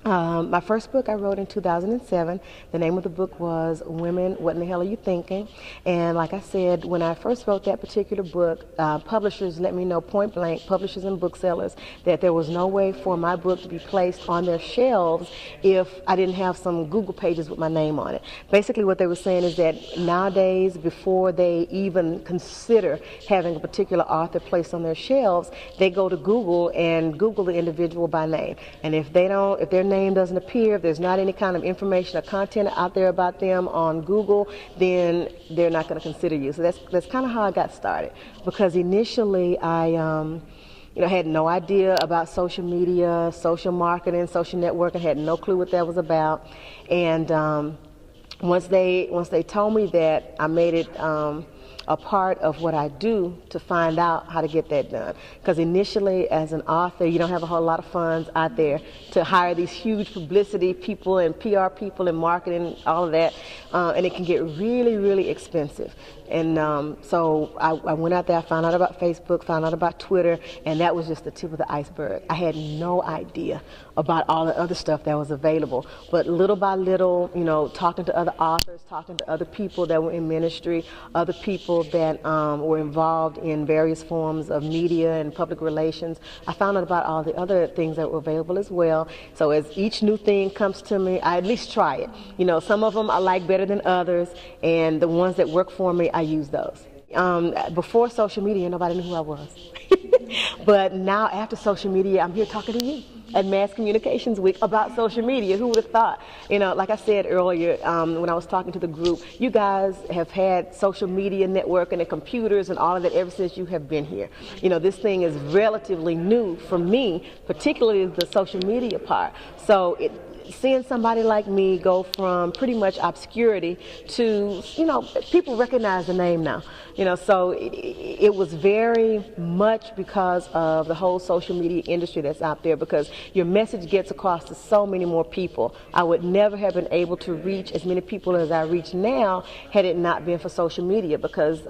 My first book I wrote in 2007. The name of the book was Women, What in the Hell Are You Thinking? And like I said, when I first wrote that particular book, publishers let me know point blank, publishers and booksellers, that there was no way for my book to be placed on their shelves if I didn't have some Google pages with my name on it. Basically what they were saying is that nowadays, before they even consider having a particular author placed on their shelves, they go to Google and Google the individual by name. And if their name doesn't appear, if there's not any kind of information or content out there about them on Google, then they're not going to consider you. So that's kind of how I got started. Because initially I had no idea about social media, social marketing, social networking, had no clue what that was about. And once they told me that, I made it a part of what I do to find out how to get that done. Because initially, as an author, you don't have a whole lot of funds out there to hire these huge publicity people and PR people and marketing, all of that, and it can get really, really expensive. And so I went out there, I found out about Facebook, found out about Twitter, and that was just the tip of the iceberg. I had no idea about all the other stuff that was available. But little by little, talking to other authors, talking to other people that were in ministry, other people that were involved in various forms of media and public relations, I found out about all the other things that were available as well. So as each new thing comes to me, I at least try it. Some of them I like better than others, and the ones that work for me, I use those. Before social media, nobody knew who I was. But now after social media, I'm here talking to you at Mass Communications Week about social media. Who would have thought? Like I said earlier, when I was talking to the group, you guys have had social media networking and computers and all of that ever since you have been here. This thing is relatively new for me, particularly the social media part. So seeing somebody like me go from pretty much obscurity to, people recognize the name now. So it was very much because of the whole social media industry that's out there, because your message gets across to so many more people. I would never have been able to reach as many people as I reach now had it not been for social media, because,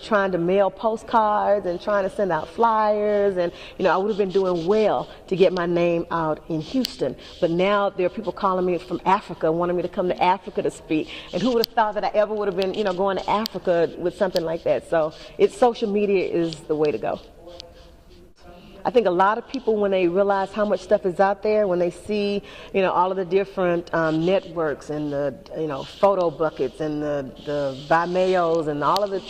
trying to mail postcards and trying to send out flyers, and, I would have been doing well to get my name out in Houston. But now there are people calling me from Africa, wanting me to come to Africa to speak. And who would have thought that I ever would have been, going to Africa with something like that? So social media is the way to go. I think a lot of people, when they realize how much stuff is out there, when they see, all of the different networks and the, photo buckets and the Vimeos and all of the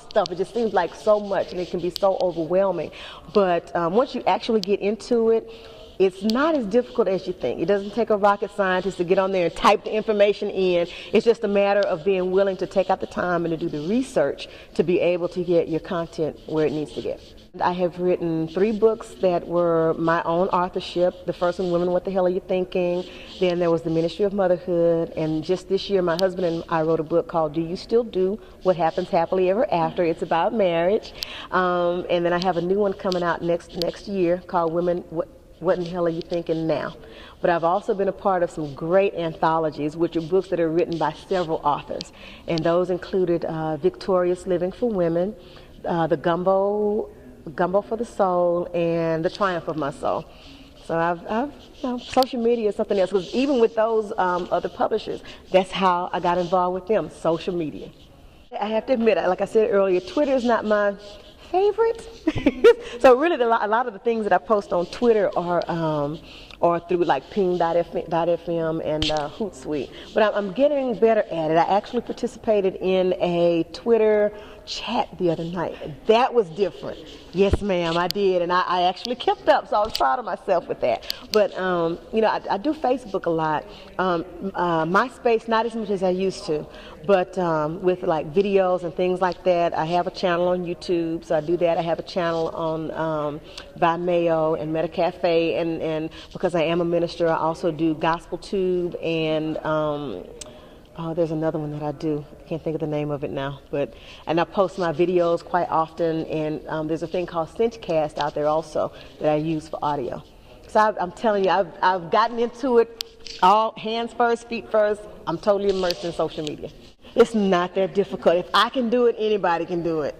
stuff, it just seems like so much, and it can be so overwhelming. But once you actually get into it, it's not as difficult as you think. It doesn't take a rocket scientist to get on there and type the information in. It's just a matter of being willing to take out the time and to do the research to be able to get your content where it needs to get. I have written 3 books that were my own authorship. The first one, Women, What the Hell Are You Thinking? Then there was The Ministry of Motherhood. And just this year, my husband and I wrote a book called Do You Still Do What Happens Happily Ever After? It's about marriage. And then I have a new one coming out next year called Women, What in the Hell Are You Thinking Now? But I've also been a part of some great anthologies, which are books that are written by several authors. And those included Victorious Living for Women, The Gumbo for the Soul, and The Triumph of My Soul. So social media is something else, because even with those other publishers, that's how I got involved with them, social media. I have to admit, like I said earlier, Twitter is not my favorite. So really, a lot of the things that I post on Twitter are through like ping.fm and Hootsuite. But I'm getting better at it. I actually participated in a Twitter chat the other night. That was different. Yes, ma'am, I did, and I actually kept up, so I was proud of myself with that. But I do Facebook a lot. MySpace, not as much as I used to, but with like videos and things like that. I have a channel on YouTube, so I do that. I have a channel on Vimeo and Metacafe, and because I am a minister, I also do GospelTube and there's another one that I do. I can't think of the name of it now, and I post my videos quite often, and there's a thing called Cinchcast out there also that I use for audio. So I'm telling you, I've gotten into it all hands first, feet first. I'm totally immersed in social media. It's not that difficult. If I can do it, anybody can do it.